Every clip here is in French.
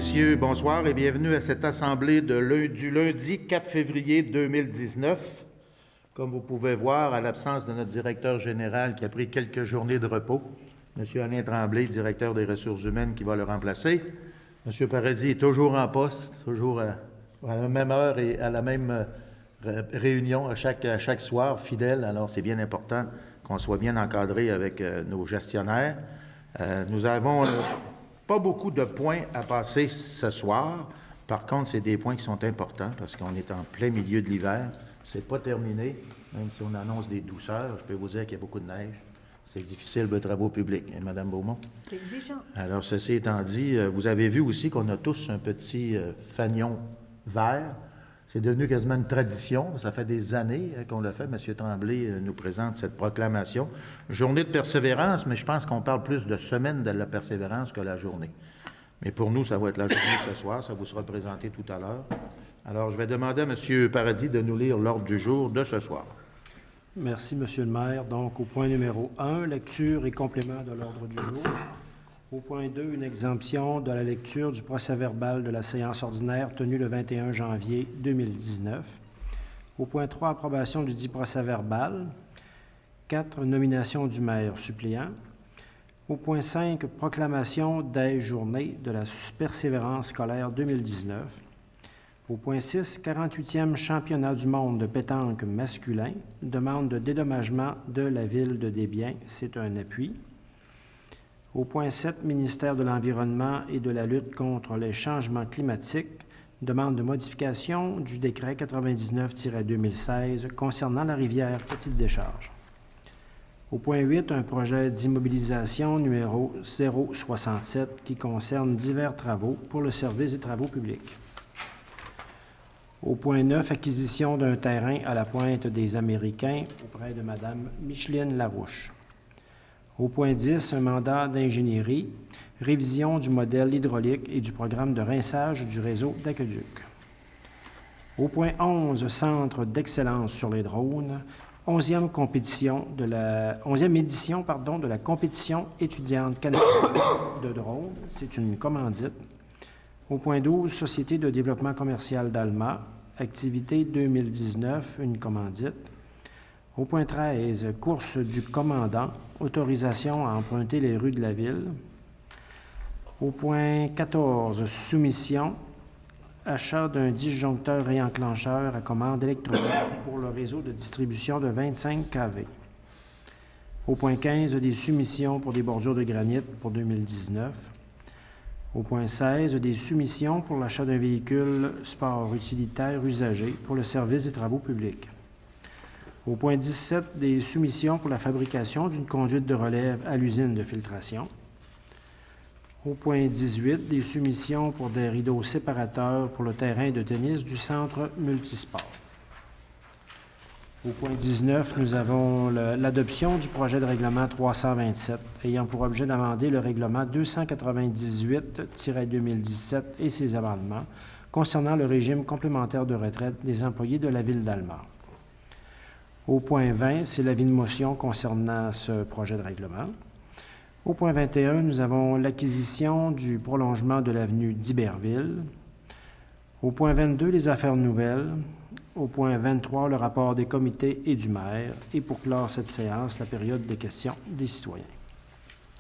messieurs, bonsoir et bienvenue à cette assemblée du lundi 4 février 2019. Comme vous pouvez voir, à l'absence de notre directeur général qui a pris quelques journées de repos, M. Alain Tremblay, directeur des ressources humaines, qui va le remplacer. M. Paradis est toujours en poste, toujours à la même heure et à la même réunion à chaque soir, fidèle. Alors, c'est bien important qu'on soit bien encadré avec nos gestionnaires. Nous avons pas beaucoup de points à passer ce soir. Par contre, c'est des points qui sont importants parce qu'on est en plein milieu de l'hiver. C'est pas terminé, même si on annonce des douceurs. Je peux vous dire qu'il y a beaucoup de neige. C'est difficile de travaux publics, hein, Mme Beaumont? C'est exigeant. Alors, ceci étant dit, vous avez vu aussi qu'on a tous un petit fanion vert. C'est devenu quasiment une tradition. Ça fait des années qu'on l'a fait. M. Tremblay nous présente cette proclamation. Journée de persévérance, mais je pense qu'on parle plus de semaine de la persévérance que la journée. Mais pour nous, ça va être la journée ce soir. Ça vous sera présenté tout à l'heure. Alors, je vais demander à M. Paradis de nous lire l'ordre du jour de ce soir. Merci, M. le maire. Donc, au point numéro 1, lecture et complément de l'ordre du jour. Au point 2, une exemption de la lecture du procès-verbal de la séance ordinaire tenue le 21 janvier 2019. Au point 3, approbation du dit procès-verbal. 4, nomination du maire suppléant. Au point 5, proclamation des journées de la persévérance scolaire 2019. Au point 6, 48e championnat du monde de pétanque masculin. Demande de dédommagement de la ville de Desbiens. C'est un appui. Au point 7, ministère de l'Environnement et de la lutte contre les changements climatiques, demande de modification du décret 99-2016 concernant la rivière Petite Décharge. Au point 8, un projet d'immobilisation numéro 067 qui concerne divers travaux pour le service des travaux publics. Au point 9, acquisition d'un terrain à la Pointe des Américains auprès de Mme Micheline Larouche. Au point 10, un mandat d'ingénierie, révision du modèle hydraulique et du programme de rinçage du réseau d'aqueduc. Au point 11, centre d'excellence sur les drones, 11e édition de la compétition étudiante canadienne de drones. C'est une commandite. Au point 12, Société de développement commercial d'Alma, activité 2019, une commandite. Au point 13, course du commandant, autorisation à emprunter les rues de la ville. Au point 14, soumission, achat d'un disjoncteur et enclencheur à commande électronique pour le réseau de distribution de 25 kV. Au point 15, des soumissions pour des bordures de granit pour 2019. Au point 16, des soumissions pour l'achat d'un véhicule sport utilitaire usagé pour le service des travaux publics. Au point 17, des soumissions pour la fabrication d'une conduite de relève à l'usine de filtration. Au point 18, des soumissions pour des rideaux séparateurs pour le terrain de tennis du centre multisport. Au point 19, nous avons l'adoption du projet de règlement 327 ayant pour objet d'amender le règlement 298-2017 et ses amendements concernant le régime complémentaire de retraite des employés de la ville d'Alma. Au point 20, c'est l'avis de motion concernant ce projet de règlement. Au point 21, nous avons l'acquisition du prolongement de l'avenue d'Iberville. Au point 22, les affaires nouvelles. Au point 23, le rapport des comités et du maire. Et pour clore cette séance, la période des questions des citoyens.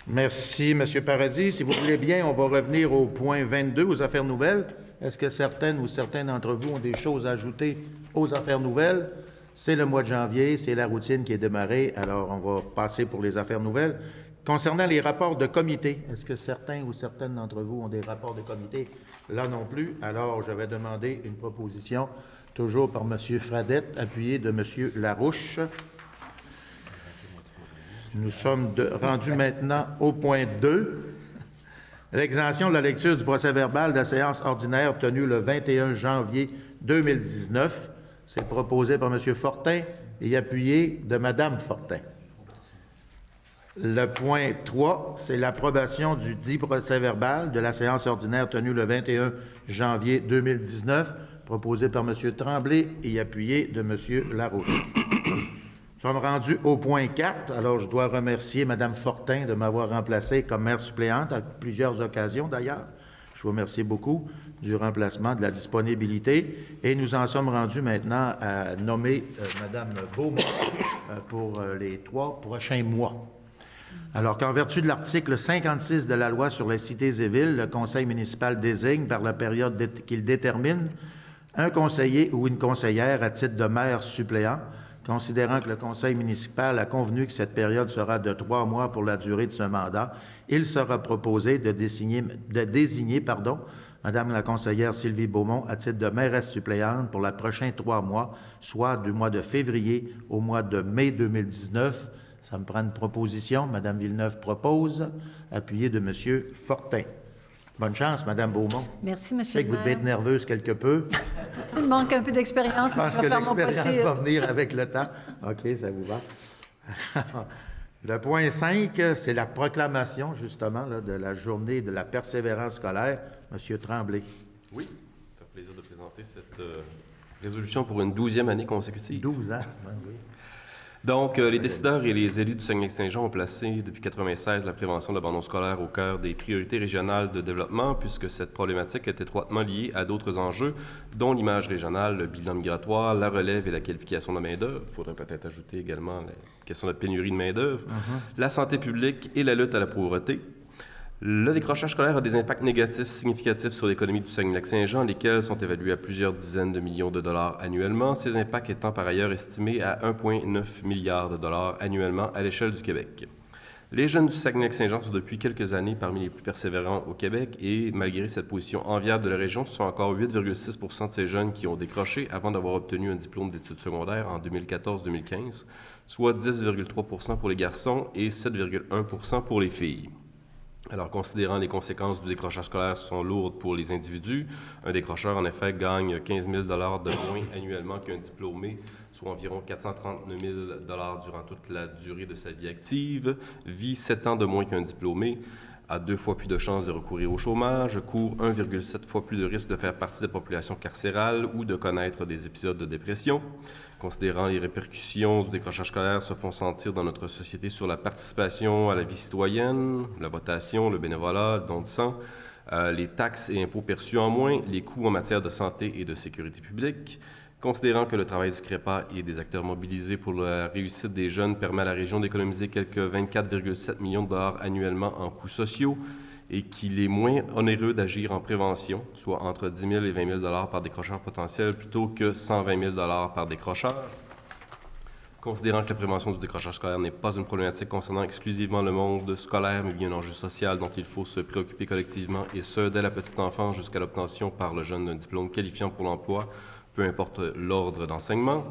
Merci, M. Paradis. Si vous voulez bien, on va revenir au point 22, aux affaires nouvelles. Est-ce que certaines ou certains d'entre vous ont des choses à ajouter aux affaires nouvelles? C'est le mois de janvier, c'est la routine qui est démarrée, alors on va passer pour les affaires nouvelles. Concernant les rapports de comité, est-ce que certains ou certaines d'entre vous ont des rapports de comité? Là non plus, alors je vais demander une proposition, toujours par M. Fradette, appuyée de M. Larouche. Nous sommes rendus maintenant au point 2. L'exemption de la lecture du procès-verbal de la séance ordinaire tenue le 21 janvier 2019. C'est proposé par M. Fortin et appuyé de Mme Fortin. Le point 3, c'est l'approbation du dit procès-verbal de la séance ordinaire tenue le 21 janvier 2019, proposé par M. Tremblay et appuyé de M. Larouche. Nous sommes rendus au point 4. Alors, je dois remercier Mme Fortin de m'avoir remplacé comme maire suppléante à plusieurs occasions, d'ailleurs. Je Je vous remercie beaucoup du remplacement, de la disponibilité. Et nous en sommes rendus maintenant à nommer Mme Beaumont pour les 3 prochains mois. Alors qu'en vertu de l'article 56 de la loi sur les cités et villes, le conseil municipal désigne, par la période qu'il détermine, un conseiller ou une conseillère à titre de maire suppléant, considérant que le conseil municipal a convenu que cette période sera de 3 mois pour la durée de ce mandat, il sera proposé de désigner Madame la conseillère Sylvie Beaumont à titre de mairesse suppléante pour les prochains 3 mois, soit du mois de février au mois de mai 2019. Ça me prend une proposition. Madame Villeneuve propose, appuyée de M. Fortin. Bonne chance, Madame Beaumont. Merci, M. Je sais que vous devez être nerveuse quelque peu. Il manque un peu d'expérience. Je pense que l'expérience va venir avec le temps. OK, ça vous va. Le point 5, c'est la proclamation, justement, là, de la journée de la persévérance scolaire. Monsieur Tremblay. Oui, ça fait plaisir de présenter cette résolution pour une 12e année consécutive. 12 ans, oui. Donc, les décideurs et les élus du Saguenay-Saint-Jean ont placé, depuis 1996, la prévention de l'abandon scolaire au cœur des priorités régionales de développement, puisque cette problématique est étroitement liée à d'autres enjeux, dont l'image régionale, le bilan migratoire, la relève et la qualification de la main-d'œuvre. Il faudrait peut-être ajouter également la question de pénurie de main-d'œuvre, la santé publique et la lutte à la pauvreté. Le décrochage scolaire a des impacts négatifs significatifs sur l'économie du Saguenay-Lac-Saint-Jean, lesquels sont évalués à plusieurs dizaines de millions de dollars annuellement, ces impacts étant par ailleurs estimés à 1,9 milliard de dollars annuellement à l'échelle du Québec. Les jeunes du Saguenay-Lac-Saint-Jean sont depuis quelques années parmi les plus persévérants au Québec et, malgré cette position enviable de la région, ce sont encore 8,6 % de ces jeunes qui ont décroché avant d'avoir obtenu un diplôme d'études secondaires en 2014-2015, soit 10,3 % pour les garçons et 7,1 % pour les filles. Alors, considérant les conséquences du décrochage scolaire sont lourdes pour les individus, un décrocheur, en effet, gagne 15 000 $ de moins annuellement qu'un diplômé, soit environ 439 000 $ durant toute la durée de sa vie active, vit 7 ans de moins qu'un diplômé, a 2 fois plus de chances de recourir au chômage, court 1,7 fois plus de risques de faire partie de la population carcérale ou de connaître des épisodes de dépression. Considérant les répercussions du décrochage scolaire se font sentir dans notre société sur la participation à la vie citoyenne, la votation, le bénévolat, le don de sang, les taxes et impôts perçus en moins, les coûts en matière de santé et de sécurité publique. Considérant que le travail du CREPA et des acteurs mobilisés pour la réussite des jeunes permet à la région d'économiser quelques 24,7 millions de dollars annuellement en coûts sociaux et qu'il est moins onéreux d'agir en prévention, soit entre 10 000 et 20 000 $ par décrocheur potentiel plutôt que 120 000 $ par décrocheur. Considérant que la prévention du décrochage scolaire n'est pas une problématique concernant exclusivement le monde scolaire, mais bien un enjeu social dont il faut se préoccuper collectivement, et ce, dès la petite enfance jusqu'à l'obtention par le jeune d'un diplôme qualifiant pour l'emploi, peu importe l'ordre d'enseignement.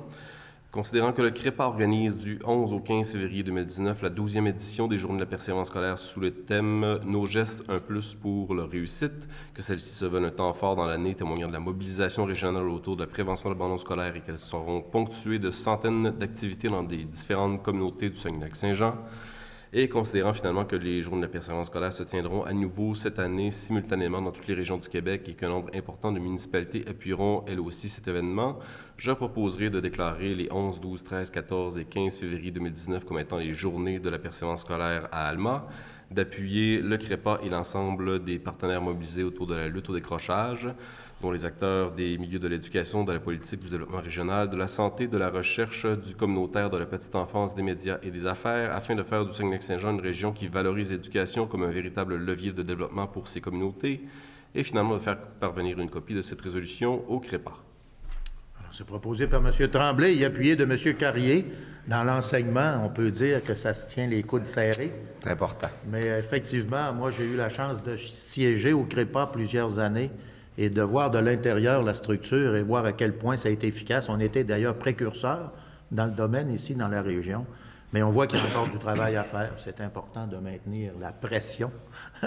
Considérant que le CREPA organise du 11 au 15 février 2019 la 12e édition des Journées de la persévérance scolaire sous le thème « Nos gestes, un plus pour leur réussite », que celle-ci se veulent un temps fort dans l'année témoignant de la mobilisation régionale autour de la prévention de l'abandon scolaire et qu'elles seront ponctuées de centaines d'activités dans des différentes communautés du Saguenay-Lac-Saint-Jean. Et considérant finalement que les Journées de la persévérance scolaire se tiendront à nouveau cette année simultanément dans toutes les régions du Québec et qu'un nombre important de municipalités appuieront elles aussi cet événement, je proposerai de déclarer les 11, 12, 13, 14 et 15 février 2019 comme étant les Journées de la persévérance scolaire à Alma, d'appuyer le CREPA et l'ensemble des partenaires mobilisés autour de la lutte au décrochage, dont les acteurs des milieux de l'éducation, de la politique, du développement régional, de la santé, de la recherche, du communautaire, de la petite enfance, des médias et des affaires, afin de faire du Saguenay-Lac-Saint-Jean une région qui valorise l'éducation comme un véritable levier de développement pour ses communautés, et finalement de faire parvenir une copie de cette résolution au CREPA. C'est proposé par M. Tremblay et appuyé de M. Carrier. Dans l'enseignement, on peut dire que ça se tient les coudes serrés. C'est important. Mais effectivement, moi, j'ai eu la chance de siéger au CREPA plusieurs années et de voir de l'intérieur la structure et voir à quel point ça a été efficace. On était d'ailleurs précurseurs dans le domaine ici, dans la région. Mais on voit qu'il y a encore du travail à faire. C'est important de maintenir la pression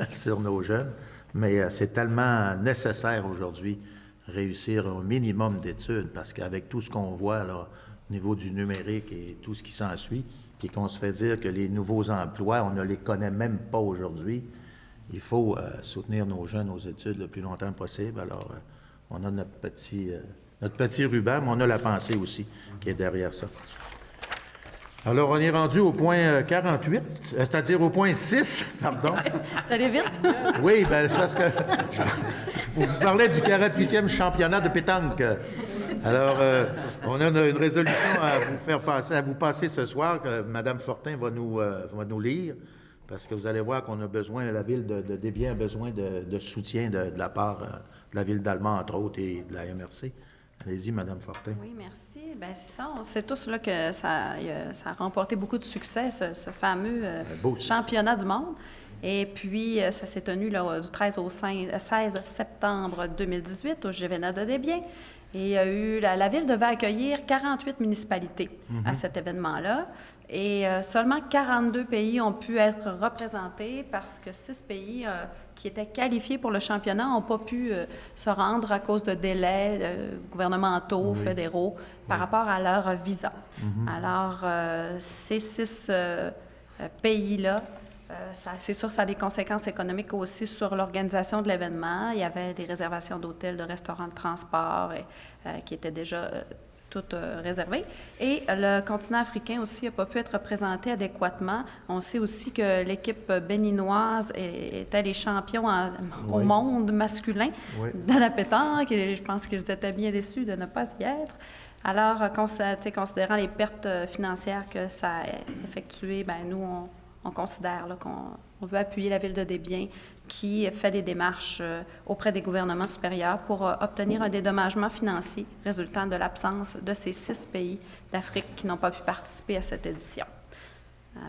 sur nos jeunes. Mais c'est tellement nécessaire aujourd'hui réussir un minimum d'études parce qu'avec tout ce qu'on voit là, au niveau du numérique et tout ce qui s'ensuit, puis qu'on se fait dire que les nouveaux emplois, on ne les connaît même pas aujourd'hui, il faut soutenir nos jeunes aux études le plus longtemps possible. Alors, on a notre petit ruban, mais on a la pensée aussi qui est derrière ça. Alors, on est rendu au point 48, c'est-à-dire au point 6, pardon. Allez vite. Oui, bien, c'est parce que vous parlez du 48e championnat de pétanque. Alors, on a une résolution à vous passer ce soir que Mme Fortin va nous lire, parce que vous allez voir qu'on a besoin, la ville de Desbiens a besoin de soutien de la part de la ville d'Allemand, entre autres, et de la MRC. Allez-y, Mme Fortin. Oui, merci. Bien, c'est ça. On sait tous là, que ça a remporté beaucoup de succès, ce fameux championnat du monde. Et puis, ça s'est tenu là, du 13 au 16 septembre 2018 au Gévéna de Desbiens. Et il y a eu, la ville devait accueillir 48 municipalités à cet événement-là. Et seulement 42 pays ont pu être représentés parce que 6 pays qui étaient qualifiés pour le championnat n'ont pas pu se rendre à cause de délais gouvernementaux, fédéraux, par rapport à leur visa. Alors, ces 6 pays-là, c'est sûr, ça a des conséquences économiques aussi sur l'organisation de l'événement. Il y avait des réservations d'hôtels, de restaurants, de transport qui étaient déjà toutes réservées. Et le continent africain aussi n'a pas pu être représenté adéquatement. On sait aussi que l'équipe béninoise était les champions au monde masculin de la pétanque. Et je pense qu'ils étaient bien déçus de ne pas y être. Alors, considérant les pertes financières que ça a effectuées, bien, nous, on considère là, qu'on veut appuyer la Ville de Desbiens qui fait des démarches auprès des gouvernements supérieurs pour obtenir un dédommagement financier résultant de l'absence de ces 6 pays d'Afrique qui n'ont pas pu participer à cette édition.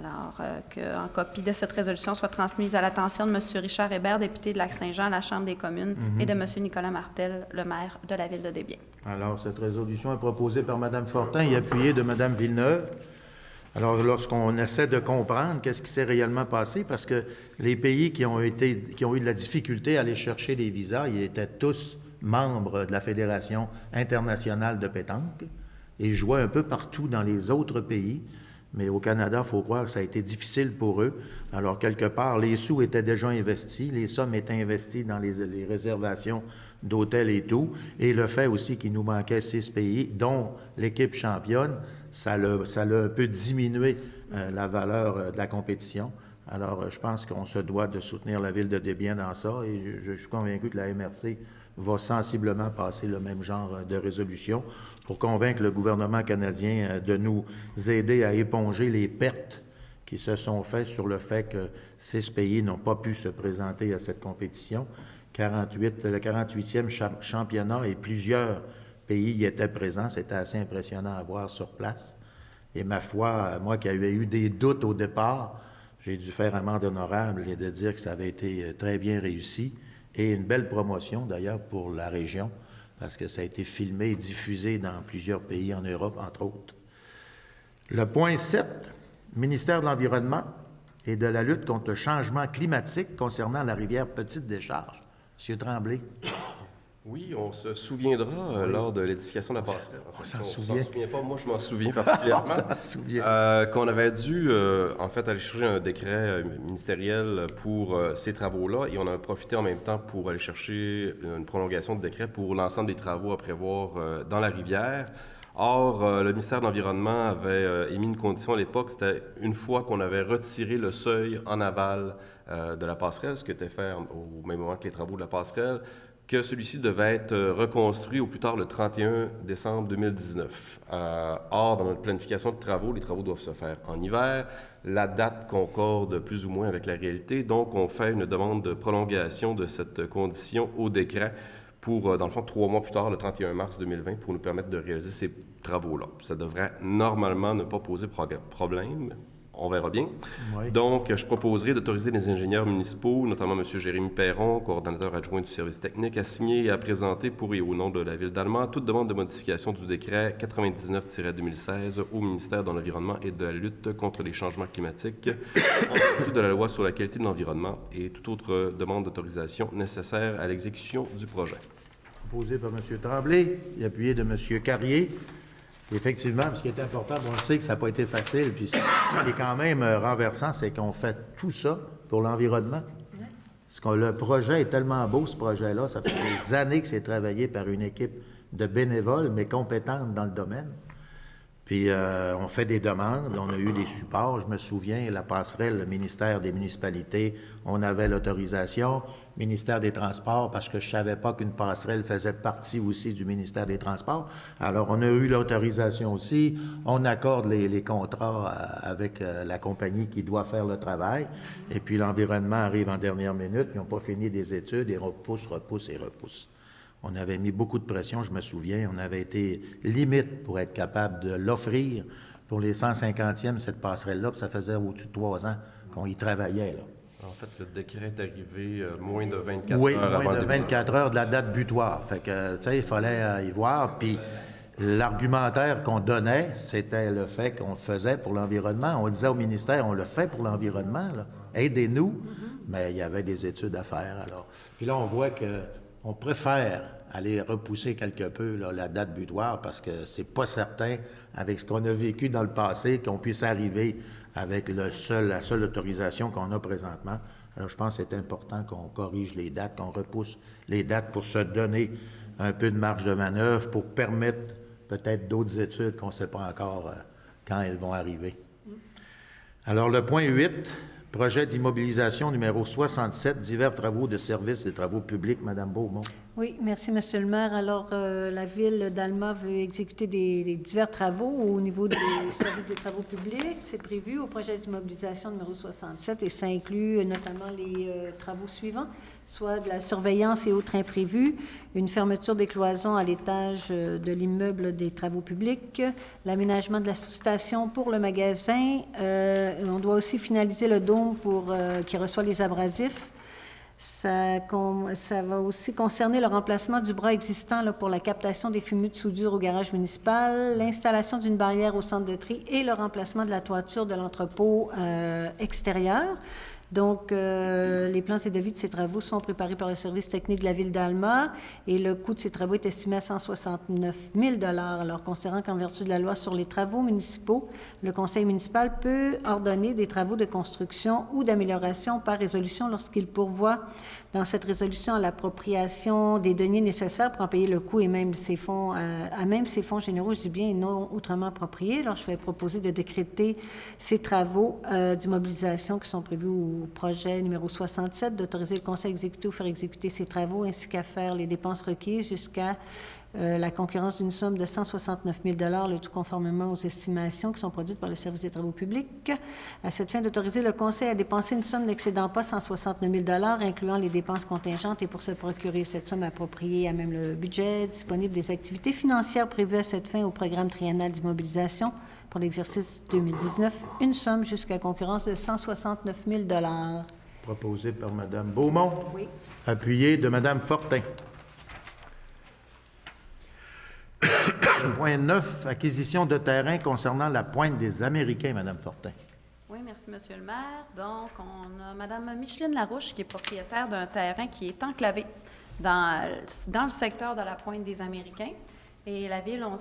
Alors, qu'en copie de cette résolution soit transmise à l'attention de M. Richard Hébert, député de Lac-Saint-Jean à la Chambre des communes, et de M. Nicolas Martel, le maire de la Ville de Desbiens. Alors, cette résolution est proposée par Mme Fortin et appuyée de Mme Villeneuve. Alors, lorsqu'on essaie de comprendre qu'est-ce qui s'est réellement passé, parce que les pays qui ont eu de la difficulté à aller chercher des visas, ils étaient tous membres de la Fédération internationale de pétanque et jouaient un peu partout dans les autres pays. Mais au Canada, il faut croire que ça a été difficile pour eux. Alors, quelque part, les sous étaient déjà investis, les sommes étaient investies dans les réservations d'hôtels et tout. Et le fait aussi qu'il nous manquait 6 pays, dont l'équipe championne, ça l'a un peu diminué la valeur de la compétition. Alors, je pense qu'on se doit de soutenir la Ville de Desbiens dans ça. Et je suis convaincu que la MRC va sensiblement passer le même genre de résolution pour convaincre le gouvernement canadien de nous aider à éponger les pertes qui se sont faites sur le fait que 6 pays n'ont pas pu se présenter à cette compétition. Le 48e championnat et plusieurs pays y étaient présents. C'était assez impressionnant à voir sur place. Et ma foi, moi qui avais eu des doutes au départ, j'ai dû faire amende honorable et de dire que ça avait été très bien réussi. Et une belle promotion, d'ailleurs, pour la région, parce que ça a été filmé et diffusé dans plusieurs pays en Europe, entre autres. Le point 7, ministère de l'Environnement et de la lutte contre le changement climatique concernant la rivière Petite-Décharge. Monsieur Tremblay. Oui, on se souviendra lors de l'édification de la passerelle. On s'en souvient pas, moi je m'en souviens particulièrement. On s'en souvient. Qu'on avait dû, en fait, aller chercher un décret ministériel pour ces travaux-là et on a profité en même temps pour aller chercher une prolongation de décret pour l'ensemble des travaux à prévoir dans la rivière. Or, le ministère de l'Environnement avait émis une condition à l'époque, c'était une fois qu'on avait retiré le seuil en aval de la passerelle, ce qui était fait au même moment que les travaux de la passerelle, que celui-ci devait être reconstruit au plus tard le 31 décembre 2019. Or, dans notre planification de travaux, les travaux doivent se faire en hiver. La date concorde plus ou moins avec la réalité, donc on fait une demande de prolongation de cette condition au décret pour, dans le fond, 3 mois plus tard, le 31 mars 2020, pour nous permettre de réaliser ces travaux-là. Ça devrait normalement ne pas poser problème. On verra bien. Oui. Donc, je proposerai d'autoriser les ingénieurs municipaux, notamment M. Jérémy Perron, coordonnateur adjoint du service technique, à signer et à présenter pour et au nom de la Ville d'Allemand toute demande de modification du décret 99-2016 au ministère de l'Environnement et de la lutte contre les changements climatiques en vertu de la loi sur la qualité de l'environnement et toute autre demande d'autorisation nécessaire à l'exécution du projet. Proposé par M. Tremblay et appuyé de M. Carrier. Effectivement, ce qui est important, on le sait que ça n'a pas été facile, puis ce qui est quand même renversant, c'est qu'on fait tout ça pour l'environnement. Le projet est tellement beau, ce projet-là, ça fait des années que c'est travaillé par une équipe de bénévoles, mais compétentes dans le domaine. Puis on fait des demandes, on a eu des supports. Je me souviens, la passerelle, le ministère des municipalités, on avait l'autorisation. Ministère des Transports, parce que je ne savais pas qu'une passerelle faisait partie aussi du ministère des Transports. Alors, on a eu l'autorisation aussi. On accorde les contrats avec la compagnie qui doit faire le travail. Et puis, l'environnement arrive en dernière minute. Ils n'ont pas fini des études. Ils repoussent. On avait mis beaucoup de pression, je me souviens. On avait été limite pour être capable de l'offrir pour les 150e, cette passerelle-là. Puis ça faisait au-dessus de 3 ans qu'on y travaillait, là. En fait, le décret est arrivé moins de 24 Oui, heures avant moins le de début. 24 heures de la date butoir. Fait que, tu sais, il fallait y voir. Puis l'argumentaire qu'on donnait, c'était le fait qu'on le faisait pour l'environnement. On disait au ministère, on le fait pour l'environnement, là. Aidez-nous. Mais il y avait des études à faire, alors. Puis là, on voit qu'on préfère aller repousser quelque peu là, la date butoir parce que c'est pas certain, avec ce qu'on a vécu dans le passé, qu'on puisse arriver avec la seule autorisation qu'on a présentement. Alors, je pense que c'est important qu'on corrige les dates, qu'on repousse les dates pour se donner un peu de marge de manœuvre, pour permettre peut-être d'autres études qu'on ne sait pas encore quand elles vont arriver. Alors, le point 8, projet d'immobilisation numéro 67, divers travaux de services et travaux publics. Madame Beaumont. Oui, merci, Monsieur le maire. Alors, la Ville d'Alma veut exécuter des divers travaux au niveau des services des travaux publics. C'est prévu au projet d'immobilisation numéro 67 et ça inclut notamment les travaux suivants, soit de la surveillance et autres imprévus, une fermeture des cloisons à l'étage de l'immeuble des travaux publics, l'aménagement de la sous-station pour le magasin. On doit aussi finaliser le dôme qui reçoit les abrasifs. Ça va aussi concerner le remplacement du bras existant là, pour la captation des fumées de soudure au garage municipal, l'installation d'une barrière au centre de tri et le remplacement de la toiture de l'entrepôt extérieur. Donc, les plans et devis de ces travaux sont préparés par le service technique de la Ville d'Alma et le coût de ces travaux est estimé à 169 000 $. Alors, considérant qu'en vertu de la loi sur les travaux municipaux, le conseil municipal peut ordonner des travaux de construction ou d'amélioration par résolution lorsqu'il pourvoit dans cette résolution à l'appropriation des deniers nécessaires pour en payer le coût et même ces fonds, même ces fonds généraux, je dis bien, et non autrement appropriés. Alors, je vais proposer de décréter ces travaux d'immobilisation qui sont prévus au projet numéro 67, d'autoriser le conseil à exécuter ou faire exécuter ces travaux, ainsi qu'à faire les dépenses requises jusqu'à la concurrence d'une somme de 169 000 $, le tout conformément aux estimations qui sont produites par le service des travaux publics. À cette fin, d'autoriser le conseil à dépenser une somme n'excédant pas 169 000 $, incluant les dépenses contingentes, et pour se procurer cette somme appropriée à même le budget disponible des activités financières prévues à cette fin au programme triennal d'immobilisation pour l'exercice 2019, une somme jusqu'à concurrence de 169 000 $. Proposé par Mme Beaumont. Oui. Appuyé de Mme Fortin. Point 9, acquisition de terrain concernant la pointe des Américains, Mme Fortin. Oui, merci, Monsieur le maire. Donc, on a Mme Micheline Larouche qui est propriétaire d'un terrain qui est enclavé dans le secteur de la pointe des Américains. Et la Ville, on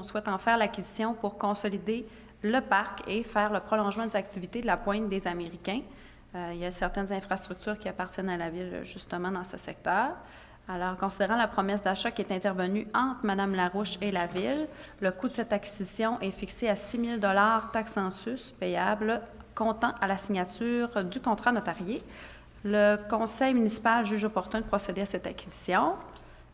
souhaite en faire l'acquisition pour consolider le parc et faire le prolongement des activités de la pointe des Américains. Il y a certaines infrastructures qui appartiennent à la Ville, justement, dans ce secteur. Alors, considérant la promesse d'achat qui est intervenue entre Mme Larouche et la Ville, le coût de cette acquisition est fixé à 6 000 $ taxes en sus payables comptant à la signature du contrat notarié. Le conseil municipal juge opportun de procéder à cette acquisition.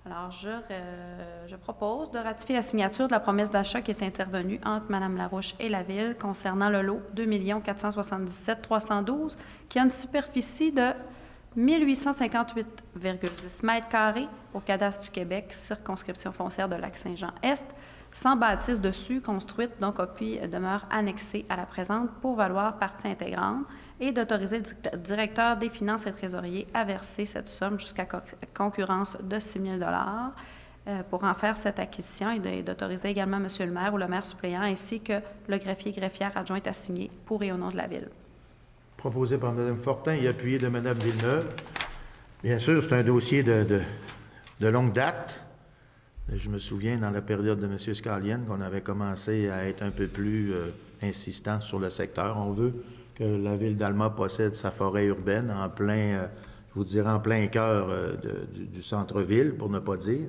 Alors, je propose de ratifier la signature de la promesse d'achat qui est intervenue entre Mme Larouche et la Ville concernant le lot 2 477 312 qui a une superficie de 1858,10 mètres carrés au cadastre du Québec, circonscription foncière de Lac-Saint-Jean-Est, sans bâtisse dessus, construite, dont copie demeure annexée à la présente pour valoir partie intégrante, et d'autoriser le directeur des finances et trésorier à verser cette somme jusqu'à concurrence de 6 000 $ pour en faire cette acquisition et d'autoriser également M. le maire ou le maire suppléant ainsi que le greffier-greffière adjointe à signer pour et au nom de la Ville. Proposé par Mme Fortin et appuyé de Mme Villeneuve. Bien sûr, c'est un dossier de longue date. Je me souviens, dans la période de M. Scalienne, qu'on avait commencé à être un peu plus insistant sur le secteur. On veut que la Ville d'Alma possède sa forêt urbaine en plein, je vous dirais, en plein cœur du centre-ville, pour ne pas dire.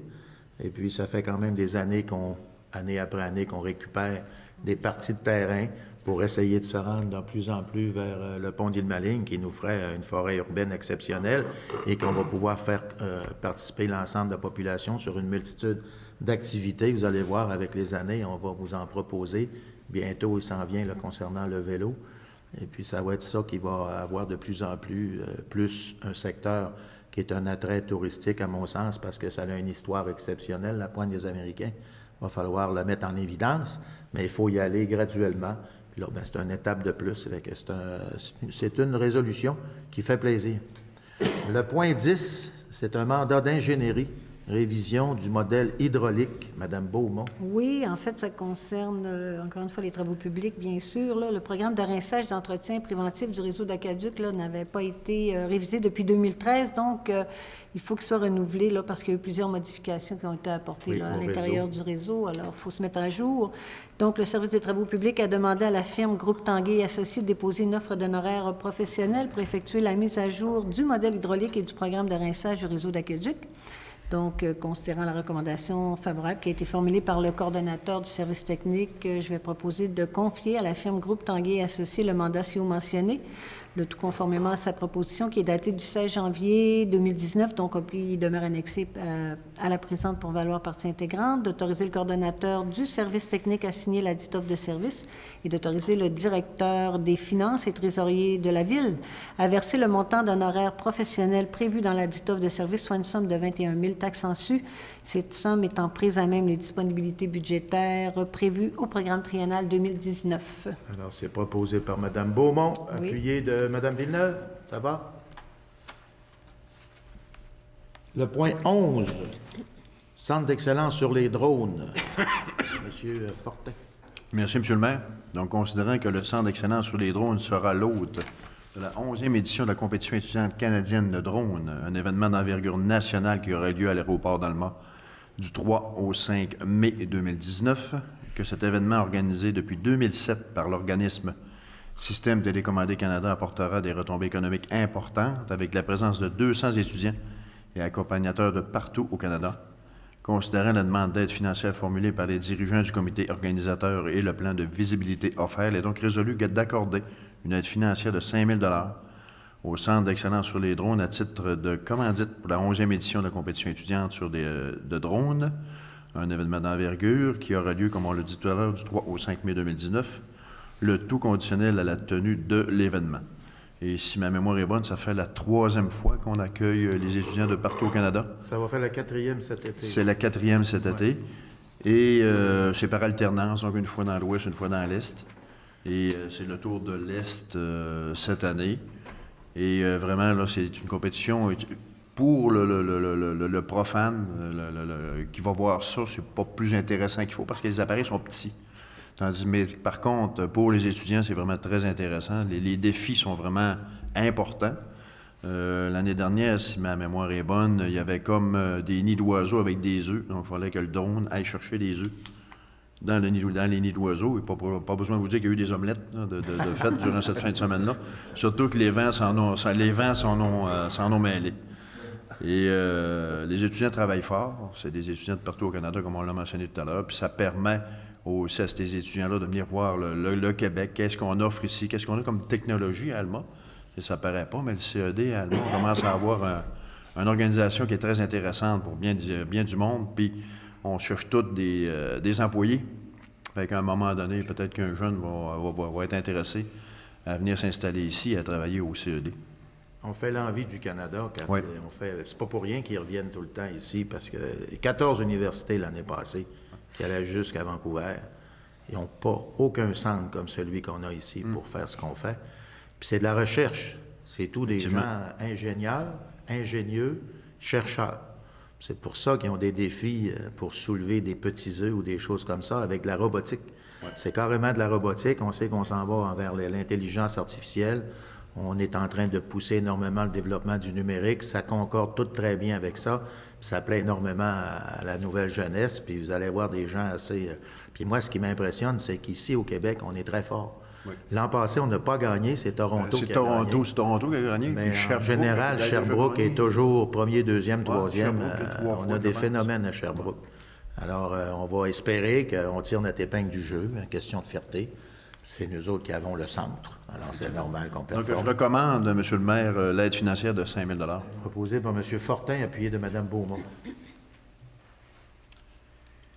Et puis, ça fait quand même des années qu'on année après année, qu'on récupère des parties de terrain pour essayer de se rendre de plus en plus vers le pont d'Île-Maligne, qui nous ferait une forêt urbaine exceptionnelle et qu'on va pouvoir faire participer l'ensemble de la population sur une multitude d'activités. Vous allez voir, avec les années, on va vous en proposer. Bientôt, il s'en vient là, concernant le vélo. Et puis, ça va être ça qui va avoir de plus en plus, plus un secteur qui est un attrait touristique, à mon sens, parce que ça a une histoire exceptionnelle, la Pointe des Américains. Il va falloir la mettre en évidence, mais il faut y aller graduellement. Puis là, ben, c'est une étape de plus. C'est une résolution qui fait plaisir. Le point 10, c'est un mandat d'ingénierie, révision du modèle hydraulique. Madame Beaumont. Oui, en fait, ça concerne, encore une fois, les travaux publics, bien sûr. Là, le programme de rinçage d'entretien préventif du réseau d'Aqueduc n'avait pas été révisé depuis 2013, donc il faut qu'il soit renouvelé là, parce qu'il y a eu plusieurs modifications qui ont été apportées là, à l'intérieur du réseau. Alors, il faut se mettre à jour. Donc, le service des travaux publics a demandé à la firme Groupe Tanguay et Associés de déposer une offre d'honoraires professionnels pour effectuer la mise à jour du modèle hydraulique et du programme de rinçage du réseau d'Aqueduc. Donc, considérant la recommandation favorable qui a été formulée par le coordonnateur du service technique, je vais proposer de confier à la firme Groupe Tanguay et Associés le mandat ci-haut mentionné, le tout conformément à sa proposition qui est datée du 16 janvier 2019, donc copie demeure annexée à la présente pour valoir partie intégrante, d'autoriser le coordonnateur du service technique à signer la dite offre de service et d'autoriser le directeur des finances et trésorier de la Ville à verser le montant d'honoraires professionnels prévu dans la dite offre de service, soit une somme de 21 000 taxes en su. Cette somme étant prise à même les disponibilités budgétaires prévues au programme triennal 2019. Alors, c'est proposé par Mme Beaumont, appuyé de Mme Villeneuve. Ça va? Le point 11, Centre d'excellence sur les drones. Monsieur Fortin. Merci, M. le maire. Donc, considérant que le Centre d'excellence sur les drones sera l'hôte de la 11e édition de la compétition étudiante canadienne de drones, un événement d'envergure nationale qui aura lieu à l'aéroport d'Alma du 3 au 5 mai 2019, que cet événement organisé depuis 2007 par l'organisme Système Télécommandé Canada apportera des retombées économiques importantes avec la présence de 200 étudiants et accompagnateurs de partout au Canada. Considérant la demande d'aide financière formulée par les dirigeants du comité organisateur et le plan de visibilité offert, il est donc résolu d'accorder une aide financière de 5 000 $ au Centre d'excellence sur les drones à titre de commandite pour la 11e édition de la compétition étudiante de drones, un événement d'envergure qui aura lieu, comme on l'a dit tout à l'heure, du 3 au 5 mai 2019, le tout conditionnel à la tenue de l'événement. Et si ma mémoire est bonne, ça fait la 3e fois qu'on accueille les étudiants de partout au Canada. Ça va faire la 4e cet été. C'est la 4e cet été. Et c'est par alternance, donc une fois dans l'Ouest, une fois dans l'Est. Et c'est le tour de l'Est cette année. Et vraiment, là, c'est une compétition pour le profane qui va voir ça. C'est pas plus intéressant qu'il faut parce que les appareils sont petits. Mais par contre, pour les étudiants, c'est vraiment très intéressant. Les défis sont vraiment importants. L'année dernière, si ma mémoire est bonne, il y avait comme des nids d'oiseaux avec des œufs. Donc, il fallait que le drone aille chercher des œufs dans les nids d'oiseaux. Et pas besoin de vous dire qu'il y a eu des omelettes là, de fête durant cette fin de semaine-là. Surtout que les vents s'en ont mêlé. Et les étudiants travaillent fort. C'est des étudiants de partout au Canada, comme on l'a mentionné tout à l'heure. Puis ça permet aussi à ces étudiants-là de venir voir le Québec. Qu'est-ce qu'on offre ici? Qu'est-ce qu'on a comme technologie à Alma? Et ça ne paraît pas, mais le CED à Alma, on commence à avoir une organisation qui est très intéressante pour bien du monde. Puis on cherche tous des employés. Fait qu'à un moment donné, peut-être qu'un jeune va être intéressé à venir s'installer ici et à travailler au CED. On fait l'envie du Canada. Oui. C'est pas pour rien qu'ils reviennent tout le temps ici, parce que 14 universités l'année passée qui allaient jusqu'à Vancouver, ils n'ont pas aucun centre comme celui qu'on a ici pour faire ce qu'on fait. Puis c'est de la recherche. C'est tous des gens ingénieurs, ingénieux, chercheurs. C'est pour ça qu'ils ont des défis pour soulever des petits œufs ou des choses comme ça avec de la robotique. Ouais. C'est carrément de la robotique. On sait qu'on s'en va vers l'intelligence artificielle. On est en train de pousser énormément le développement du numérique. Ça concorde tout très bien avec ça. Ça plaît énormément à la nouvelle jeunesse. Puis vous allez voir des gens assez... Puis moi, ce qui m'impressionne, c'est qu'ici, au Québec, on est très fort. Oui. L'an passé, on n'a pas gagné. C'est Toronto qui a gagné. C'est Toronto qui a gagné. Mais en général, Sherbrooke est toujours premier, deuxième, troisième. On a des phénomènes à Sherbrooke. Alors, on va espérer qu'on tire notre épingle du jeu, une question de fierté. C'est nous autres qui avons le centre. Alors, c'est normal qu'on Donc, je performe. recommande, Monsieur le maire, l'aide financière de 5 000 $. Proposé par M. Fortin, appuyé de Mme Beaumont.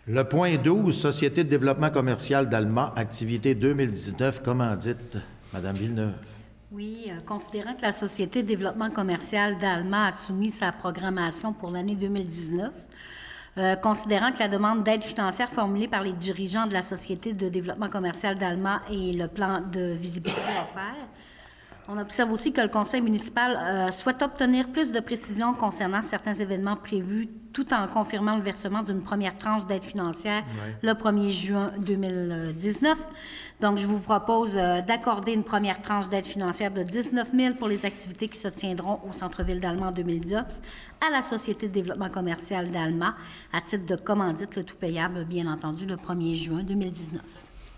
Le point 12, Société de développement commercial d'Alma, activité 2019, commandite. Mme Villeneuve. Oui, considérant que la Société de développement commercial d'Alma a soumis sa programmation pour l'année 2019, considérant que la demande d'aide financière formulée par les dirigeants de la Société de développement commercial d'Alma et le plan de visibilité offert, on observe aussi que le conseil municipal souhaite obtenir plus de précisions concernant certains événements prévus, tout en confirmant le versement d'une première tranche d'aide financière le 1er juin 2019. Donc, je vous propose d'accorder une première tranche d'aide financière de 19 000 pour les activités qui se tiendront au centre-ville d'Alma en 2019 à la Société de développement commercial d'Alma à titre de commandite, le tout payable, bien entendu, le 1er juin 2019.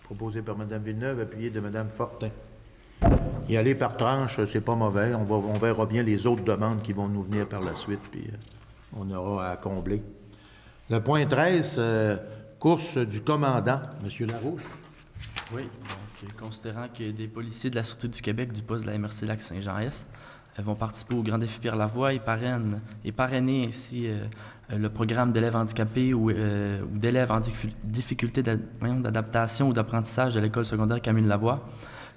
Proposé par Mme Villeneuve, appuyé de Mme Fortin. Y aller par tranche, c'est pas mauvais. On verra bien les autres demandes qui vont nous venir par la suite, puis on aura à combler. Le point 13, course du commandant. M. Larouche. Oui, donc considérant que des policiers de la Sûreté du Québec du poste de la MRC Lac-Saint-Jean-Est vont participer au Grand Défi Pierre-Lavoie et parrainer ainsi le programme d'élèves handicapés ou d'élèves en difficulté d'adaptation ou d'apprentissage de l'école secondaire Camille Lavoie.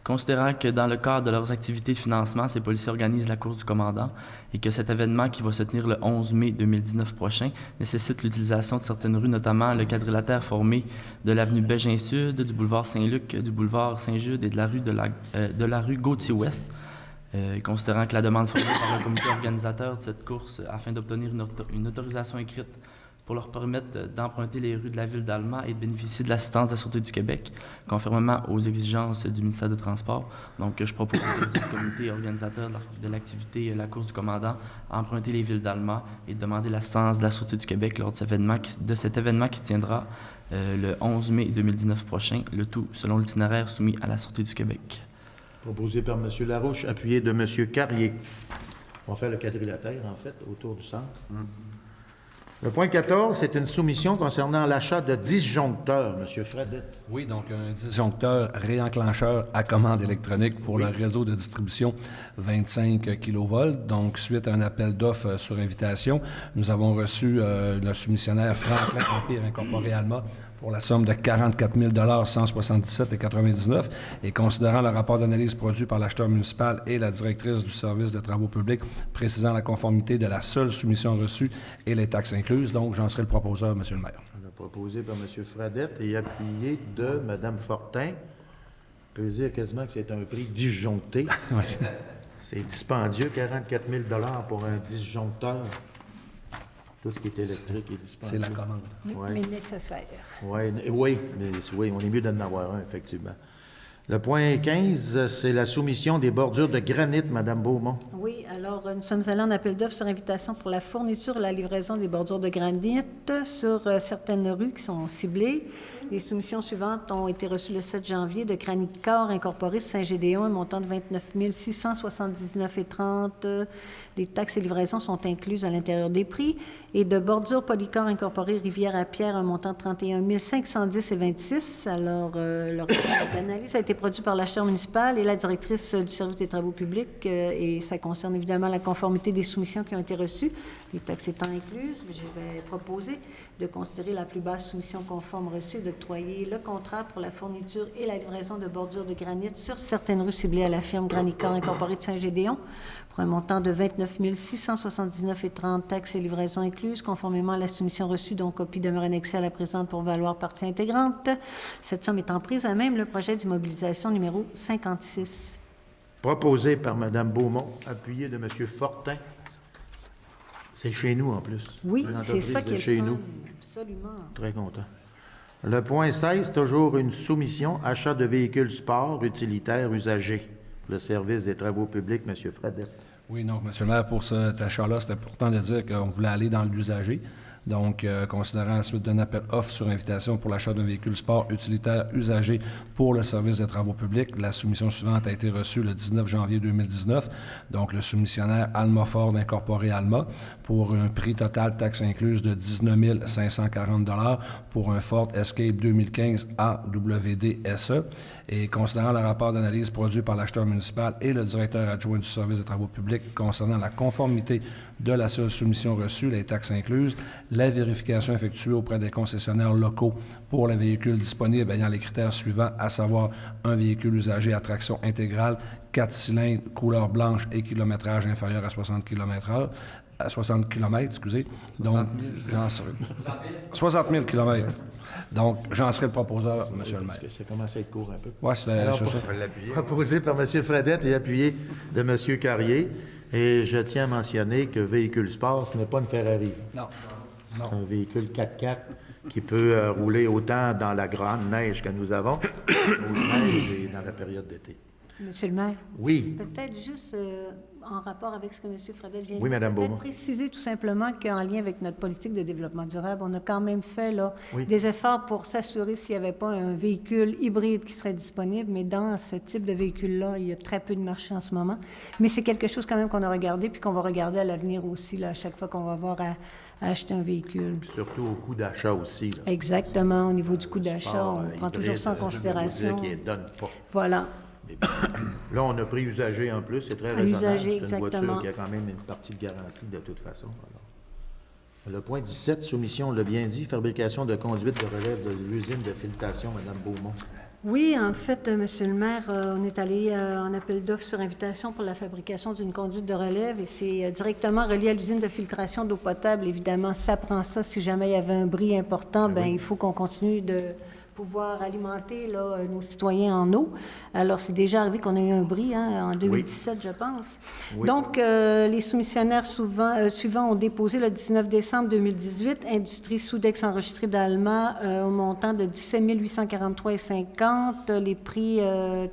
Considérant que dans le cadre de leurs activités de financement, ces policiers organisent la course du commandant et que cet événement qui va se tenir le 11 mai 2019 prochain nécessite l'utilisation de certaines rues, notamment le quadrilatère formé de l'avenue Bégin-Sud, du boulevard Saint-Luc, du boulevard Saint-Jude et de la rue Gauthier-Ouest. Considérant que la demande formulée par le comité organisateur de cette course afin d'obtenir une autorisation écrite pour leur permettre d'emprunter les rues de la ville d'Alma et de bénéficier de l'assistance de la Sûreté du Québec, conformément aux exigences du ministère des Transports. Donc, je propose au comité organisateur de l'activité La course du commandant à emprunter les villes d'Alma et de demander l'assistance de la Sûreté du Québec lors de cet événement qui tiendra le 11 mai 2019 prochain, le tout selon l'itinéraire soumis à la Sûreté du Québec. Proposé par M. Larouche, appuyé de M. Carrier. On va faire le quadrilatère, en fait, autour du centre. Le point 14, c'est une soumission concernant l'achat de disjoncteurs. M. Fredette. Oui, donc un disjoncteur réenclencheur à commande électronique pour le réseau de distribution 25 kV. Donc, suite à un appel d'offres sur invitation, nous avons reçu le soumissionnaire Franklin Empire Incorporé Alma pour la somme de 44 177,99 et considérant le rapport d'analyse produit par l'acheteur municipal et la directrice du service de travaux publics précisant la conformité de la seule soumission reçue et les taxes incluses. Donc, j'en serai le proposeur, M. le maire. Proposé par M. Fradette et appuyé de Mme Fortin. On peut dire quasiment que c'est un prix disjoncté. C'est dispendieux, 44 000 pour un disjoncteur. Tout ce qui est électrique est dispendieux. C'est la commande. Ouais. Mais nécessaire. Oui, on est mieux d'en avoir un, effectivement. Le point 15, c'est la soumission des bordures de granit, Mme Beaumont. Oui, alors nous sommes allés en appel d'offres sur invitation pour la fourniture et la livraison des bordures de granit sur certaines rues qui sont ciblées. Les soumissions suivantes ont été reçues le 7 janvier de Granit Corps Incorporé de Saint-Gédéon, un montant de 29 679,30 $. Les taxes et livraisons sont incluses à l'intérieur des prix. Et de Bordures Polycor Incorporé Rivière-à-Pierre, un montant de 31 510,26 $. Alors, le rapport d'analyse a été produit par l'acheteur municipal et la directrice du service des travaux publics et ça concerne évidemment la conformité des soumissions qui ont été reçues, les taxes étant incluses. Je vais proposer de considérer la plus basse soumission conforme reçue et d'octroyer le contrat pour la fourniture et la livraison de bordures de granit sur certaines rues ciblées à la firme Granicor Incorporée de Saint-Gédéon pour un montant de 29 679,30 $, taxes et livraisons incluses, conformément à la soumission reçue, dont copie demeure annexée à la présente pour valoir partie intégrante. Cette somme étant prise à même le projet d'immobilisation numéro 56. Proposé par Mme Beaumont, appuyé de M. Fortin. C'est chez nous, en plus. Oui, Une c'est entreprise ça qui est chez le fun. nous. Absolument. Très content. Le point 16, toujours une soumission, achat de véhicules sport utilitaires usagés. Le service des travaux publics, M. Fradette. Oui, donc, M. le maire, pour cet achat-là, c'est important de dire qu'on voulait aller dans l'usager. Donc, considérant la suite d'un appel offre sur invitation pour l'achat d'un véhicule sport utilitaire usagé pour le service des travaux publics, la soumission suivante a été reçue le 19 janvier 2019. Donc, le soumissionnaire Alma Ford Incorporé Alma pour un prix total taxe incluse de 19 540 $ pour un Ford Escape 2015 AWD SE. Et considérant le rapport d'analyse produit par l'acheteur municipal et le directeur adjoint du service des travaux publics concernant la conformité de la seule soumission reçue, les taxes incluses, la vérification effectuée auprès des concessionnaires locaux pour le véhicule disponible ayant les critères suivants, à savoir un véhicule usagé à traction intégrale, 4 cylindres, couleur blanche et kilométrage inférieur à 60 km/h, à 60 km, excusez. Donc, 60 000 km. Donc, j'en serai le proposeur, M. le maire. Ça commence à être court un peu. Oui, c'est ça. Proposé par M. Fredette et appuyé de M. Carrier. Et je tiens à mentionner que véhicule sport, ce n'est pas une Ferrari. Non. C'est un véhicule 4x4 qui peut rouler autant dans la grande neige que nous avons, aux neiges et dans la période d'été. Monsieur le maire? Oui. Peut-être juste en rapport avec ce que M. Fredette vient de Oui, dire, Mme peut-être Beaumont. préciser tout simplement qu'en lien avec notre politique de développement durable, on a quand même fait là, Oui. des efforts pour s'assurer s'il n'y avait pas un véhicule hybride qui serait disponible, mais dans ce type de véhicule-là, il y a très peu de marché en ce moment. Mais c'est quelque chose quand même qu'on a regardé, puis qu'on va regarder à l'avenir aussi, là, à chaque fois qu'on va avoir à acheter un véhicule. Surtout au coût d'achat aussi. Là. Exactement, au niveau du coût d'achat, Sport, on prend hybride, toujours ça en je veux considération. dire qu'il ne donne pas. Voilà. Mais bon, là, on a pris usagé en plus, c'est très Un raisonnable. usagé, C'est une exactement. voiture qui a quand même une partie de garantie de toute façon. Alors. Le point 17, soumission, on l'a bien dit, fabrication de conduite de relève de l'usine de filtration, Mme Beaumont. Oui, en fait, Monsieur le maire, on est allé en appel d'offres sur invitation pour la fabrication d'une conduite de relève et c'est directement relié à l'usine de filtration d'eau potable. Évidemment, ça prend ça. Si jamais il y avait un bris important, ben il faut qu'on continue de pouvoir alimenter là, nos citoyens en eau. Alors, c'est déjà arrivé qu'on a eu un bris en 2017, je pense. Oui. Donc, les soumissionnaires suivants ont déposé le 19 décembre 2018, Industrie Soudex enregistrée d'Alma au montant de 17 843,50 $. Les prix,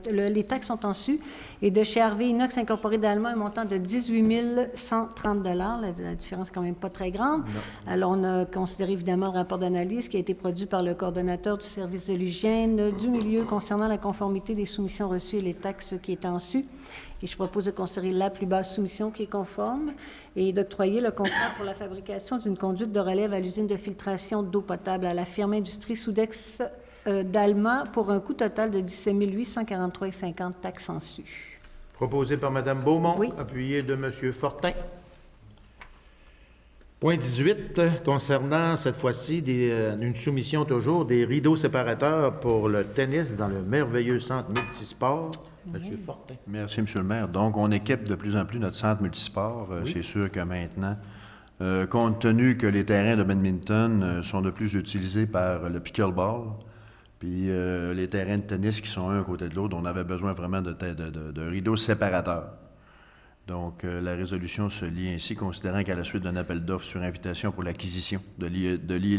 les taxes sont en su. Et de chez Harvey Inox Incorporé d'Alma, un montant de 18 130 $. La différence n'est quand même pas très grande. Non. Alors, on a considéré évidemment le rapport d'analyse qui a été produit par le coordonnateur du service de l'hygiène du milieu concernant la conformité des soumissions reçues et les taxes qui étaient en su. Et je propose de considérer la plus basse soumission qui est conforme et d'octroyer le contrat pour la fabrication d'une conduite de relève à l'usine de filtration d'eau potable à la firme Industrie Soudex d'Alma pour un coût total de 17 843,50 $ taxes en su. Proposé par Mme Beaumont, Oui. appuyé de M. Fortin. Point 18, concernant cette fois-ci une soumission toujours des rideaux séparateurs pour le tennis dans le merveilleux centre multisport. M. Fortin. Merci, M. le maire. Donc, on équipe de plus en plus notre centre multisport. C'est sûr que maintenant, compte tenu que les terrains de badminton sont de plus utilisés par le pickleball, puis les terrains de tennis qui sont un à côté de l'autre, on avait besoin vraiment de rideaux séparateurs. Donc, la résolution se lit ainsi, considérant qu'à la suite d'un appel d'offres sur invitation pour l'acquisition de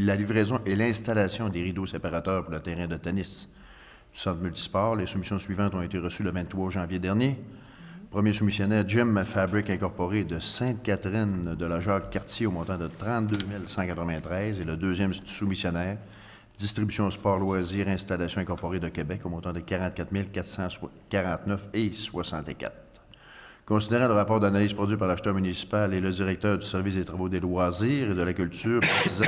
la livraison et l'installation des rideaux séparateurs pour le terrain de tennis du centre multisport, les soumissions suivantes ont été reçues le 23 janvier dernier. Premier soumissionnaire, Jim Fabric Incorporé de Sainte-Catherine de la Jacques-Cartier au montant de 32 193. Et le deuxième soumissionnaire, Distribution Sport Loisirs Installation Incorporée de Québec au montant de 44 449,64. Considérant le rapport d'analyse produit par l'acheteur municipal et le directeur du service des travaux des loisirs et de la culture précisant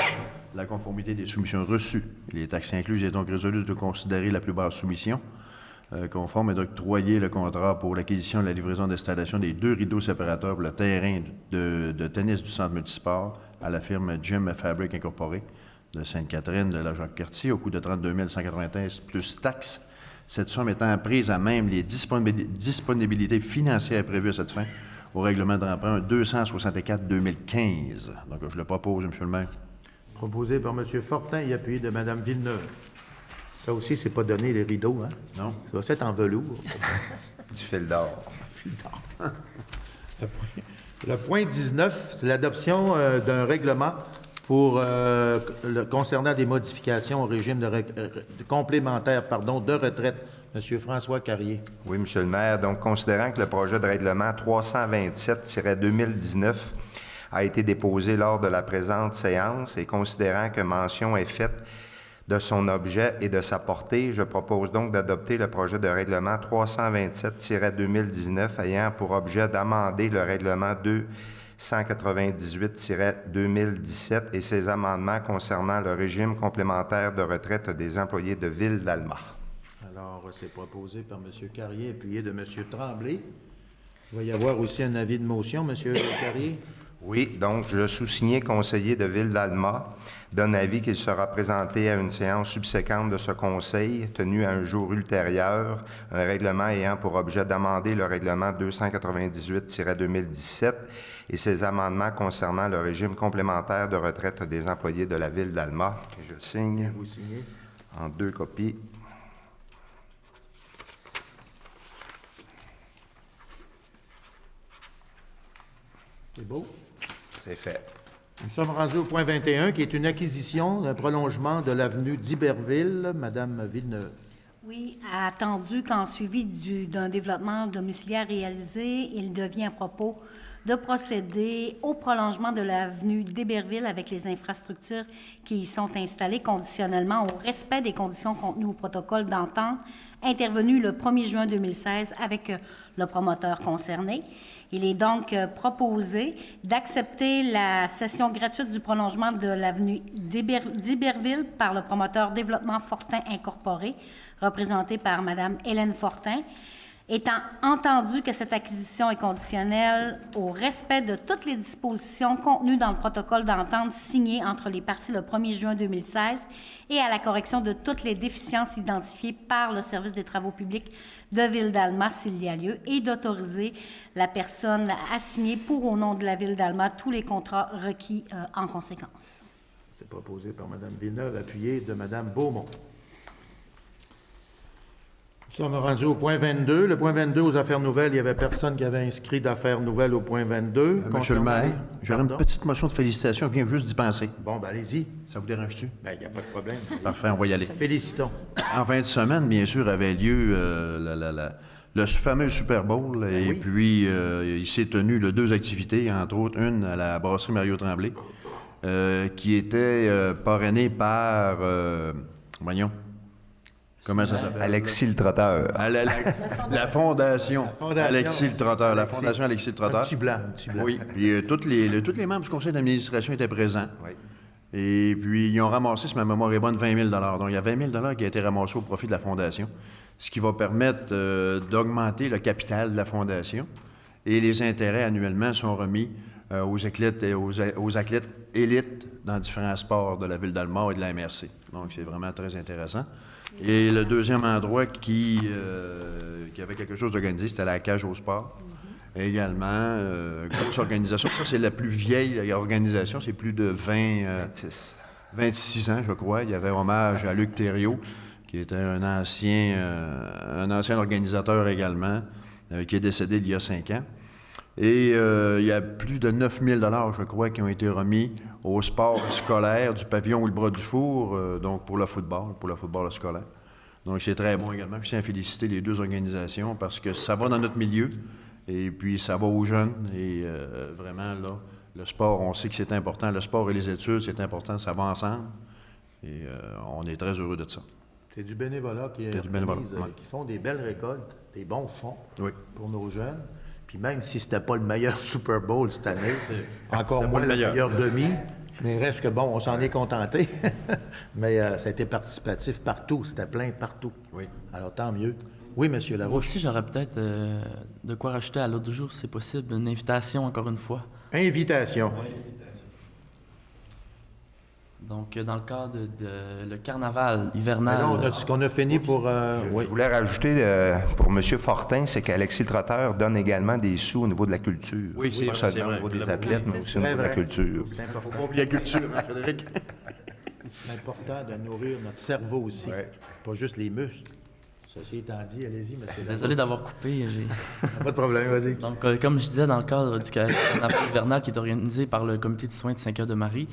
la conformité des soumissions reçues, les taxes incluses, est donc résolu de considérer la plus basse soumission conforme et d'octroyer le contrat pour l'acquisition et la livraison d'installation des 2 rideaux séparateurs pour le terrain de tennis du centre multisport à la firme Jim Fabric Incorporé de Sainte-Catherine de la Jacques-Cartier au coût de 32 193 plus taxes. Cette somme étant prise à même les disponibilités financières prévues à cette fin au règlement d'emprunt 264-2015. Donc, je le propose, M. le maire. Proposé par M. Fortin et appuyé de Mme Villeneuve. Ça aussi, c'est pas donné, les rideaux, hein? Non. Ça va être en velours. Du fil d'or. Le point 19, c'est l'adoption d'un règlement pour concernant des modifications au régime complémentaire de retraite. M. François Carrier. Oui, M. le maire. Donc, considérant que le projet de règlement 327-2019 a été déposé lors de la présente séance et considérant que mention est faite de son objet et de sa portée, je propose donc d'adopter le projet de règlement 327-2019 ayant pour objet d'amender le règlement 298-2017 et ses amendements concernant le régime complémentaire de retraite des employés de Ville d'Alma. Alors, c'est proposé par M. Carrier, appuyé de M. Tremblay. Il va y avoir aussi un avis de motion, M. Carrier. Oui, donc je sous-signé conseiller de Ville d'Alma donne avis qu'il sera présenté à une séance subséquente de ce conseil tenue à un jour ultérieur, un règlement ayant pour objet d'amender le règlement 298-2017 et ses amendements concernant le régime complémentaire de retraite des employés de la Ville d'Alma. Je signe Vous signez. en 2 copies. C'est beau. C'est fait. Nous sommes rendus au point 21, qui est une acquisition d'un prolongement de l'avenue d'Iberville. Madame Villeneuve. Oui, attendu qu'en suivi d'un développement domiciliaire réalisé, il devient à propos de procéder au prolongement de l'avenue d'Héberville avec les infrastructures qui y sont installées conditionnellement au respect des conditions contenues au protocole d'entente intervenu le 1er juin 2016 avec le promoteur concerné. Il est donc proposé d'accepter la cession gratuite du prolongement de l'avenue d'Iberville par le promoteur Développement Fortin Incorporé, représenté par Mme Hélène Fortin, étant entendu que cette acquisition est conditionnelle au respect de toutes les dispositions contenues dans le protocole d'entente signé entre les parties le 1er juin 2016 et à la correction de toutes les déficiences identifiées par le service des travaux publics de Ville d'Alma s'il y a lieu et d'autoriser la personne à signer pour au nom de la Ville d'Alma tous les contrats requis en conséquence. C'est proposé par Mme Villeneuve, appuyé de Mme Beaumont. Nous sommes rendus au point 22. Le point 22, aux affaires nouvelles, il n'y avait personne qui avait inscrit d'affaires nouvelles au point 22. Monsieur le maire, j'aurais une Pardon? petite motion de félicitations. Je viens juste d'y penser. Bon, ben allez-y. Ça vous dérange-tu? Ben, il n'y a pas de problème. Parfait, on va y aller. Félicitons. En fin de semaine, bien sûr, avait lieu le fameux Super Bowl. Et oui. puis, il s'est tenu de 2 activités, entre autres une à la brasserie Mario Tremblay, qui était parrainée par... voyons. Comment ça s'appelle? Alexis le Trotteur. La fondation. Fondation. Alexis le Trotteur. La Alexis. fondation Alexis le Trotteur. Un petit blanc, un petit blanc. Oui, puis tous les membres du conseil d'administration étaient présents. Oui. Et puis, ils ont ramassé, si ma mémoire est bonne, 20 000 Donc, il y a 20 000 qui a été ramassé au profit de la Fondation, ce qui va permettre d'augmenter le capital de la Fondation. Et les intérêts annuellement sont remis aux athlètes élites dans différents sports de la Ville d'Alma et de la MRC. Donc, c'est vraiment très intéressant. Et le deuxième endroit qui avait quelque chose d'organisé, c'était la cage au sport. Également, grosse organisation. Ça, c'est la plus vieille organisation. C'est plus de 26 ans, je crois. Il y avait hommage à Luc Thériault, qui était un ancien organisateur également, qui est décédé il y a 5 ans. Et il y a plus de 9 000 je crois, qui ont été remis au sport scolaire du pavillon ou le bras du four, donc pour le football scolaire. Donc, c'est très bon également. Je tiens à féliciter les 2 organisations parce que ça va dans notre milieu et puis ça va aux jeunes. Et vraiment, là, le sport, on sait que c'est important. Le sport et les études, c'est important, ça va ensemble. Et on est très heureux de ça. C'est du bénévolat qui C'est du bénévolat, qui font des belles récoltes, des bons fonds Oui. pour nos jeunes. Puis même si c'était pas le meilleur Super Bowl cette année, encore C'est moins pas le le meilleur. meilleur demi, mais reste que bon, on s'en est contenté. Mais ça a été participatif partout, c'était plein partout. Oui. Alors tant mieux. Oui, M. Moi Larouche. aussi, j'aurais peut-être de quoi rajouter à l'ordre du jour, si c'est possible, une invitation encore une fois. Invitation. Donc, dans le cadre de le carnaval hivernal. Alors, ce qu'on a fini pour... Je voulais rajouter pour M. Fortin, c'est qu'Alexis le Trotteur donne également des sous au niveau de la culture. Oui, c'est Pas vrai, seulement c'est vrai. au niveau des C'est athlètes, mais aussi au niveau de la culture. C'est important. Faut pas oublier la culture, hein, Frédéric? C'est important de nourrir notre cerveau aussi, pas juste les muscles. Ceci étant dit, allez-y, M. Larouche. Désolé d'avoir coupé. Pas de problème, vas-y. Donc, comme je disais, dans le cadre du carnaval hivernal qui est organisé par le comité de soins de Saint-Cœur-de-Marie,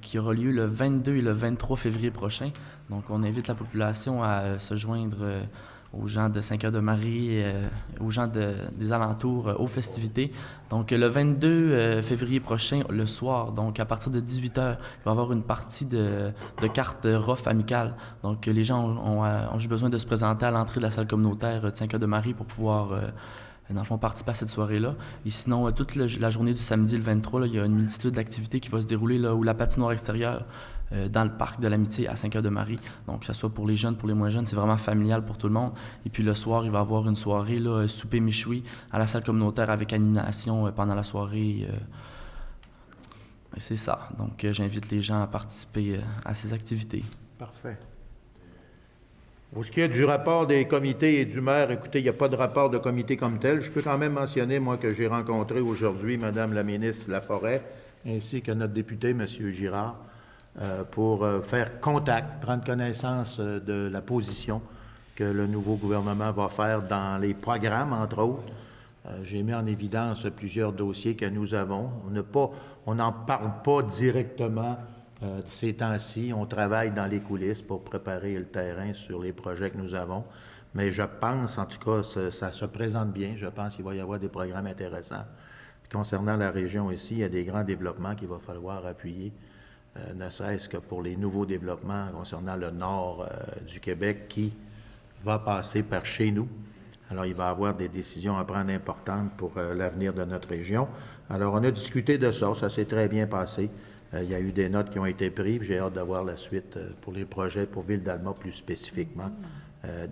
qui aura lieu le 22 et le 23 février prochain. Donc, on invite la population à se joindre aux gens de Saint-Cœur-de-Marie, aux gens des alentours, aux festivités. Donc, le 22 février prochain, le soir, donc à partir de 18h, il va y avoir une partie de cartes ROF amicales. Donc, les gens ont juste besoin de se présenter à l'entrée de la salle communautaire de Saint-Cœur-de-Marie pour pouvoir, dans le fond, participer à cette soirée-là. Et sinon, toute la journée du samedi, le 23, là, il y a une multitude d'activités qui va se dérouler là où la patinoire extérieure, dans le parc de l'Amitié à Saint-Cœur-de-Marie. Donc, que ce soit pour les jeunes, pour les moins jeunes, c'est vraiment familial pour tout le monde. Et puis, le soir, il va y avoir une soirée, là, souper méchoui à la salle communautaire avec animation pendant la soirée. Et c'est ça. Donc, j'invite les gens à participer à ces activités. Parfait. Pour ce qui est du rapport des comités et du maire, écoutez, il n'y a pas de rapport de comité comme tel. Je peux quand même mentionner, moi, que j'ai rencontré aujourd'hui Mme la ministre Laforêt ainsi que notre député, M. Girard, pour faire contact, prendre connaissance de la position que le nouveau gouvernement va faire dans les programmes, entre autres. J'ai mis en évidence plusieurs dossiers que nous avons. On n'en parle pas directement ces temps-ci. On travaille dans les coulisses pour préparer le terrain sur les projets que nous avons. Mais je pense, en tout cas, ça se présente bien. Je pense qu'il va y avoir des programmes intéressants. Concernant la région ici, il y a des grands développements qu'il va falloir appuyer. Ne serait-ce que pour les nouveaux développements concernant le nord du Québec qui va passer par chez nous. Alors, il va y avoir des décisions à prendre importantes pour l'avenir de notre région. Alors, on a discuté de ça, ça s'est très bien passé. Il y a eu des notes qui ont été prises. J'ai hâte d'avoir la suite pour les projets pour Ville-d'Alma plus spécifiquement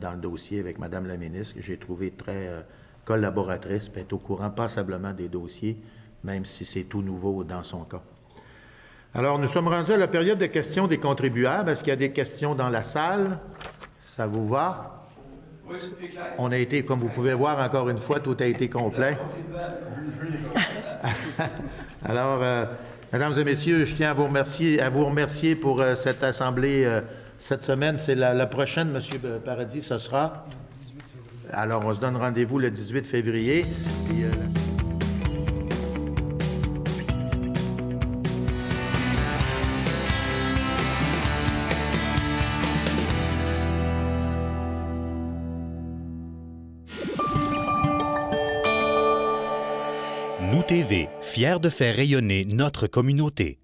dans le dossier avec Mme la ministre, que j'ai trouvé très collaboratrice, puis elle est au courant passablement des dossiers, même si c'est tout nouveau dans son cas. Alors, nous sommes rendus à la période de questions des contribuables. Est-ce qu'il y a des questions dans la salle? Ça vous va? Oui, c'est clair. On a été, comme vous pouvez voir, encore une fois, tout a été complet. Alors, mesdames et messieurs, je tiens à vous remercier pour cette assemblée cette semaine. C'est la prochaine, M. Paradis, ce sera? Alors, on se donne rendez-vous le 18 février. Puis, Nous TV, fiers de faire rayonner notre communauté.